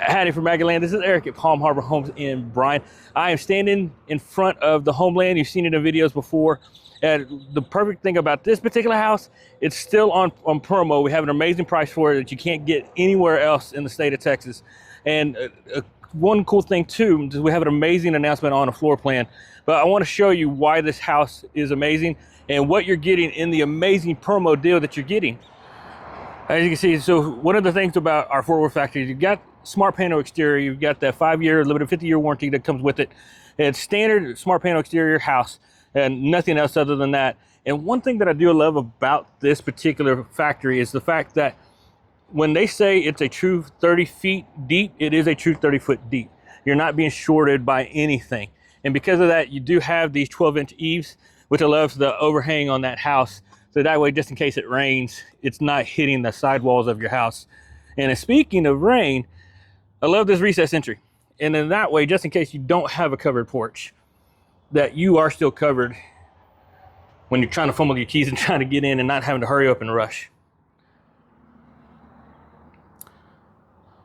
Howdy from Land. This is Eric at Palm Harbor Homes in Bryan. I am standing in front of the Homeland. You've seen it in videos before. And the perfect thing about this particular house, it's still on promo. We have an amazing price for it that you can't get anywhere else in the state of Texas. And one cool thing too, is we have an amazing announcement on a floor plan. But I want to show you why this house is amazing and what you're getting in the amazing promo deal that you're getting. As you can see, so one of the things about our Fort Worth factory, you've got smart panel exterior, you've got that 5-year, limited 50-year warranty that comes with it. It's standard smart panel exterior house and nothing else other than that. And one thing that I do love about this particular factory is the fact that when they say it's a true 30 feet deep, it is a true 30 foot deep. You're not being shorted by anything. And because of that, you do have these 12-inch eaves, which allows the overhang on that house. So that way, just in case it rains, it's not hitting the sidewalls of your house. And speaking of rain, I love this recessed entry. And in that way, just in case you don't have a covered porch, that you are still covered when you're trying to fumble your keys and trying to get in and not having to hurry up and rush.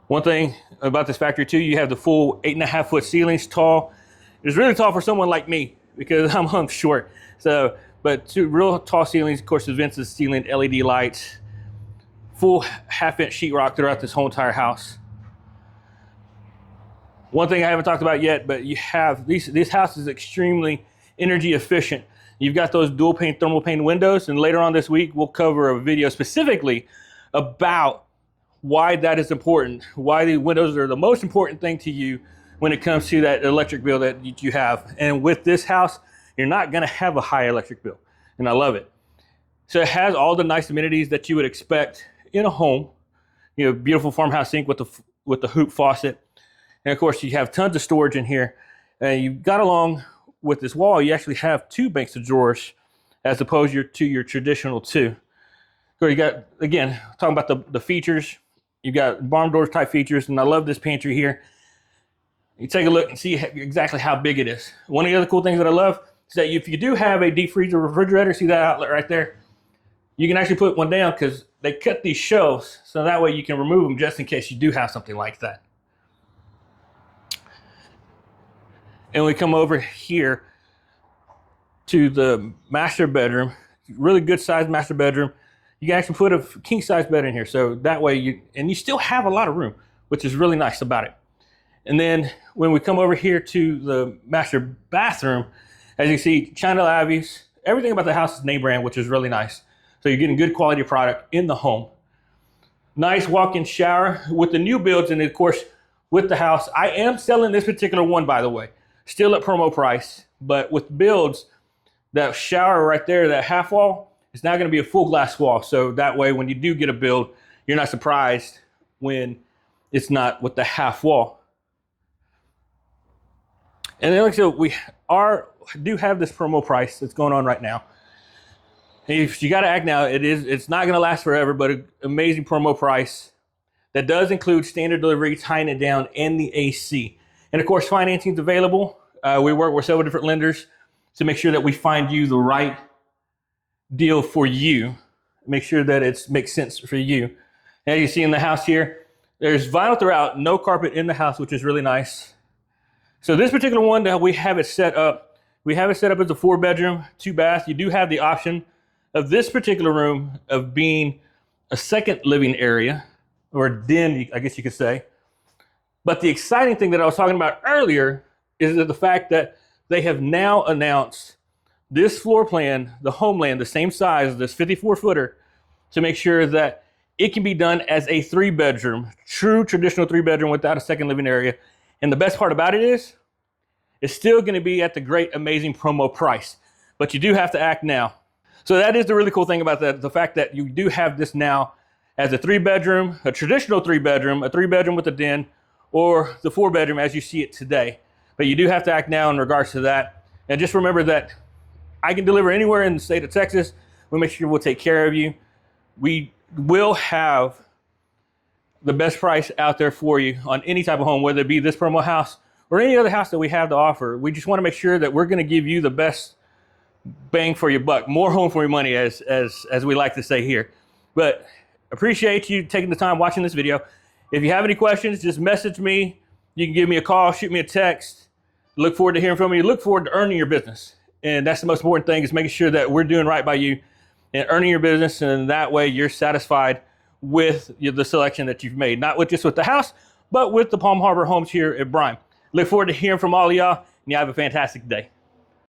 One thing about this factory too, you have the full 8.5 foot ceilings tall. It's really tall for someone like me because I'm short. So, but two real tall ceilings, of course, the vents, the ceiling, LED lights, full 1/2 inch sheetrock throughout this whole entire house. One thing I haven't talked about yet, but you have this house is extremely energy efficient. You've got those dual pane thermal pane windows, and later on this week we'll cover a video specifically about why that is important, why the windows are the most important thing to you when it comes to that electric bill that you have. And with this house, you're not going to have a high electric bill, and I love it. So it has all the nice amenities that you would expect in a home. You know, beautiful farmhouse sink with the hoop faucet. And of course, you have tons of storage in here. And you've got along with this wall, you actually have 2 banks of drawers as opposed to your traditional 2. So you got, again, talking about the features, you've got barn doors type features, and I love this pantry here. You take a look and see exactly how big it is. One of the other cool things that I love is that if you do have a deep freezer refrigerator, see that outlet right there? You can actually put one down because they cut these shelves so that way you can remove them just in case you do have something like that. And we come over here to the master bedroom, really good sized master bedroom. You can actually put a king size bed in here. So that way you still have a lot of room, which is really nice about it. And then when we come over here to the master bathroom, as you see, China Lavies, everything about the house is name brand, which is really nice. So you're getting good quality product in the home. Nice walk-in shower with the new builds, and of course, with the house. I am selling this particular one, by the way, still at promo price, but with builds, that shower right there, that half wall, is now going to be a full glass wall. So that way, when you do get a build, you're not surprised when it's not with the half wall. And then like so we do have this promo price that's going on right now. If you got to act now, it's not going to last forever, but an amazing promo price that does include standard delivery, tying it down, and the AC. And of course, financing is available. We work with several different lenders to make sure that we find you the right deal for you. Make sure that it makes sense for you. As you see in the house here, there's vinyl throughout, no carpet in the house, which is really nice. So this particular one that we have it set up as a 4-bedroom, 2-bath. You do have the option of this particular room of being a second living area, or a den, I guess you could say. But the exciting thing that I was talking about earlier is that the fact that they have now announced this floor plan, the Homeland, the same size, this 54-footer, to make sure that it can be done as a 3-bedroom, true traditional 3-bedroom without a second living area. And the best part about it is, it's still going to be at the great, amazing promo price. But you do have to act now. So that is the really cool thing about that, the fact that you do have this now as a 3-bedroom, a traditional 3-bedroom, a 3-bedroom with a den, or the 4-bedroom as you see it today. But you do have to act now in regards to that. And just remember that I can deliver anywhere in the state of Texas. We'll make sure we'll take care of you. We will have the best price out there for you on any type of home, whether it be this promo house or any other house that we have to offer. We just want to make sure that we're going to give you the best bang for your buck, more home for your money, as we like to say here. But appreciate you taking the time watching this video. If you have any questions, just message me. You can give me a call, shoot me a text. Look forward to hearing from you. Look forward to earning your business. And that's the most important thing, is making sure that we're doing right by you and earning your business. And that way you're satisfied with the selection that you've made, not just with the house, but with the Palm Harbor homes here at Bryan. Look forward to hearing from all of y'all, and you have a fantastic day.